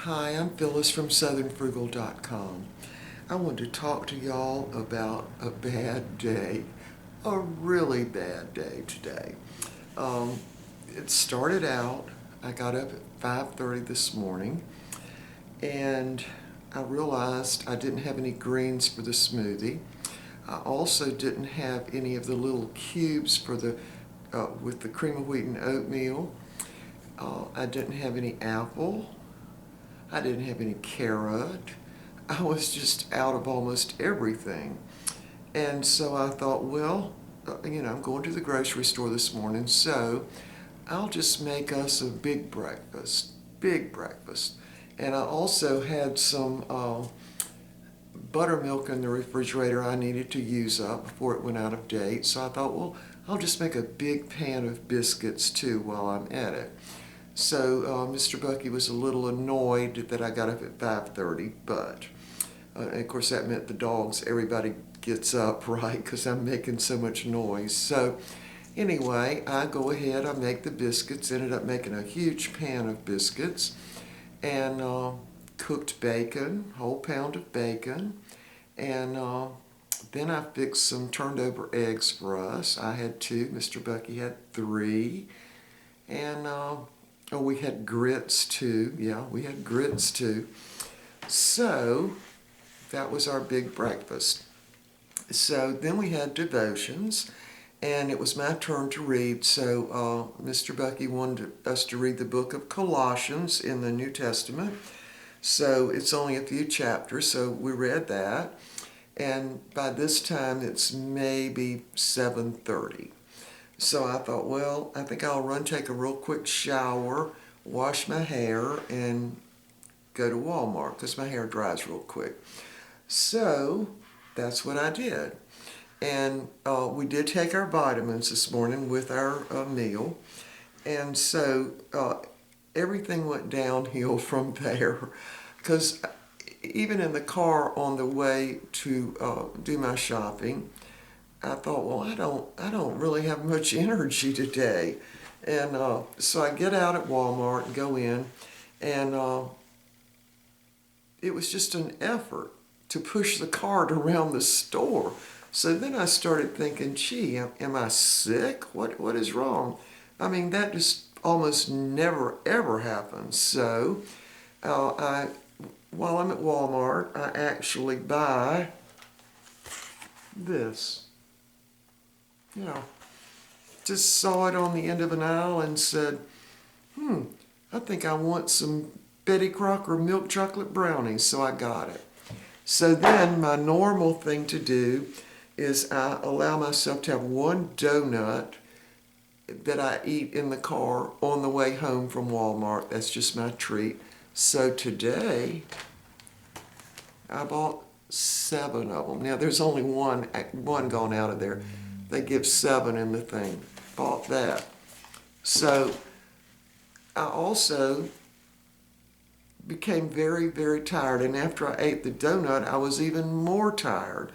Hi, I'm Phyllis from SouthernFrugal.com. I want to talk to y'all about a bad day, a really bad day today. It started out, I got up at 5:30 this morning and I realized I didn't have any greens for the smoothie. I also didn't have any of the little cubes for with the cream of wheat and oatmeal. I didn't have any apple. I didn't have any carrot. I was just out of almost everything. And so I thought, well, I'm going to the grocery store this morning, so I'll just make us a big breakfast. Big breakfast. And I also had some buttermilk in the refrigerator I needed to use up before it went out of date. So I thought, well, I'll just make a big pan of biscuits too while I'm at it. So Mr. Bucky was a little annoyed that I got up at 5:30, but of course that meant the dogs, everybody gets up, right, because I'm making so much noise. So anyway, I go ahead, I make the biscuits, ended up making a huge pan of biscuits, and cooked bacon, whole pound of bacon, and then I fixed some turned over eggs for us. I had 2, Mr. Bucky had 3, and we had grits too. Yeah, we had grits too. So that was our big breakfast. So then we had devotions, and it was my turn to read. So Mr. Bucky wanted us to read the book of Colossians in the New Testament. So it's only a few chapters, so we read that. And by this time, it's maybe 7:30. So I thought, well, I think I'll take a real quick shower, wash my hair, and go to Walmart because my hair dries real quick. So that's what I did. And we did take our vitamins this morning with our meal. And so everything went downhill from there because even in the car on the way to do my shopping, I thought, well, I don't really have much energy today. And so I get out at Walmart and go in, and it was just an effort to push the cart around the store. So then I started thinking, gee, am I sick? What is wrong? I mean, that just almost never, ever happens. So while I'm at Walmart, I actually buy this. Just saw it on the end of an aisle and said, I think I want some Betty Crocker milk chocolate brownies, so I got it. So then my normal thing to do is I allow myself to have one donut that I eat in the car on the way home from Walmart. That's just my treat. So today, I bought 7 of them. Now there's only one gone out of there. They give 7 in the thing. Bought that. So I also became very, very tired. And after I ate the donut, I was even more tired.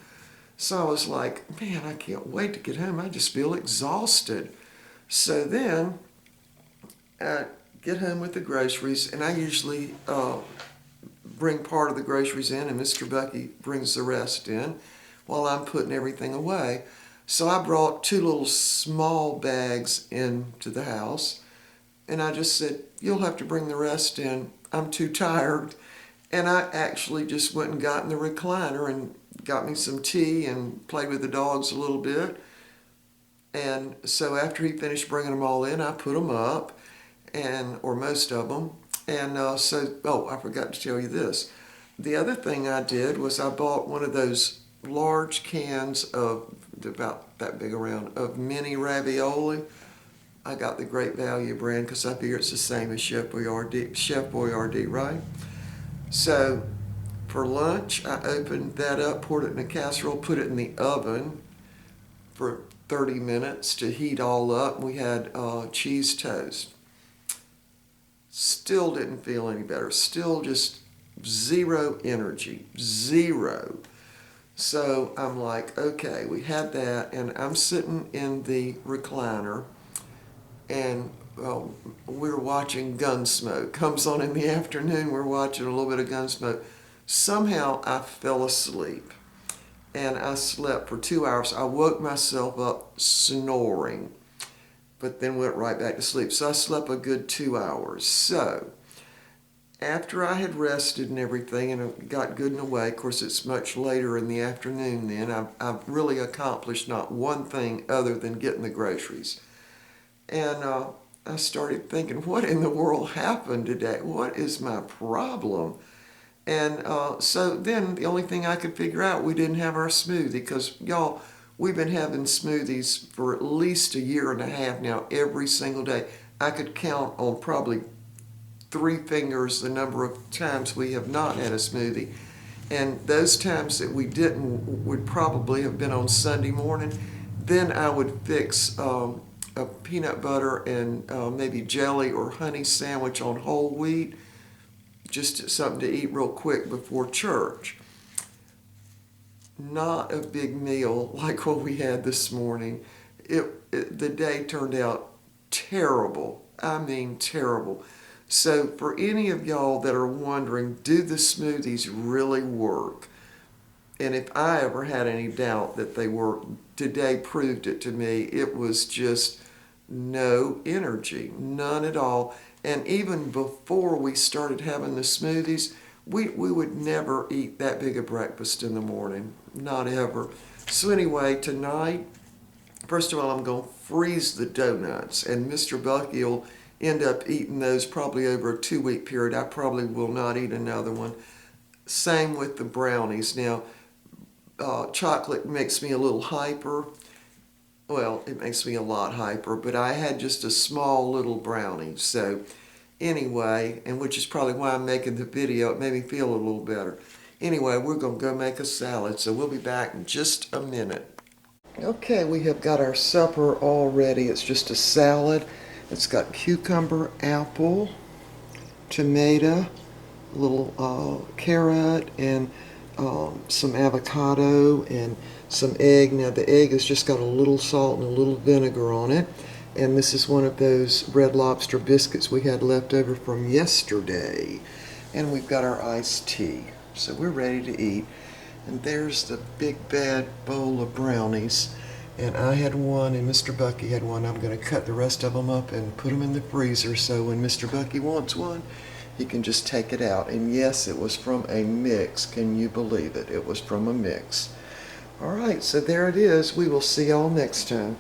So I was like, man, I can't wait to get home. I just feel exhausted. So then I get home with the groceries, and I usually bring part of the groceries in, and Mr. Bucky brings the rest in while I'm putting everything away. So I brought 2 little small bags into the house, and I just said, you'll have to bring the rest in. I'm too tired. And I actually just went and got in the recliner and got me some tea and played with the dogs a little bit. And so after he finished bringing them all in, I put them up, or most of them. And I forgot to tell you this. The other thing I did was I bought one of those large cans of about that big around of mini ravioli. I got the Great Value brand because I figure it's the same as Chef Boyardee, right? So for lunch, I opened that up, poured it in a casserole, put it in the oven for 30 minutes to heat all up. We had cheese toast. Still didn't feel any better. Still just zero energy. Zero. So I'm like, okay, we had that, and I'm sitting in the recliner, and we're watching Gunsmoke. Comes on in the afternoon, we're watching a little bit of Gunsmoke. Somehow I fell asleep and I slept for 2 hours. I woke myself up snoring, but then went right back to sleep. So I slept a good 2 hours. So after I had rested and everything and got good and away, of course it's much later in the afternoon then, I've really accomplished not one thing other than getting the groceries. And I started thinking, what in the world happened today? What is my problem? And so then the only thing I could figure out, we didn't have our smoothie, because y'all, we've been having smoothies for at least a year and a half now, every single day. I could count on probably 3 fingers the number of times we have not had a smoothie. And those times that we didn't would probably have been on Sunday morning. Then I would fix a peanut butter and maybe jelly or honey sandwich on whole wheat, just something to eat real quick before church. Not a big meal like what we had this morning. The day turned out terrible. I mean terrible. So for any of y'all that are wondering, do the smoothies really work? And if I ever had any doubt that they work, today proved it to me. It was just no energy, none at all. And even before we started having the smoothies, we would never eat that big a breakfast in the morning, not ever. So anyway, tonight, first of all, I'm going to freeze the donuts, and Mr. Bucky will end up eating those probably over a 2-week period. I probably will not eat another one. Same with the brownies. Now, chocolate makes me a little hyper. Well, it makes me a lot hyper, but I had just a small little brownie. So anyway, and which is probably why I'm making the video. It made me feel a little better. Anyway, we're going to go make a salad, so we'll be back in just a minute. Okay, we have got our supper all ready. It's just a salad. It's got cucumber, apple, tomato, a little carrot, and some avocado and some egg. Now the egg has just got a little salt and a little vinegar on it. And this is one of those Red Lobster biscuits we had left over from yesterday. And we've got our iced tea. So we're ready to eat. And there's the big bad bowl of brownies. And I had one and Mr. Bucky had one. I'm going to cut the rest of them up and put them in the freezer, so when Mr. Bucky wants one, he can just take it out. And yes, it was from a mix. Can you believe it? It was from a mix. All right, so there it is. We will see y'all next time.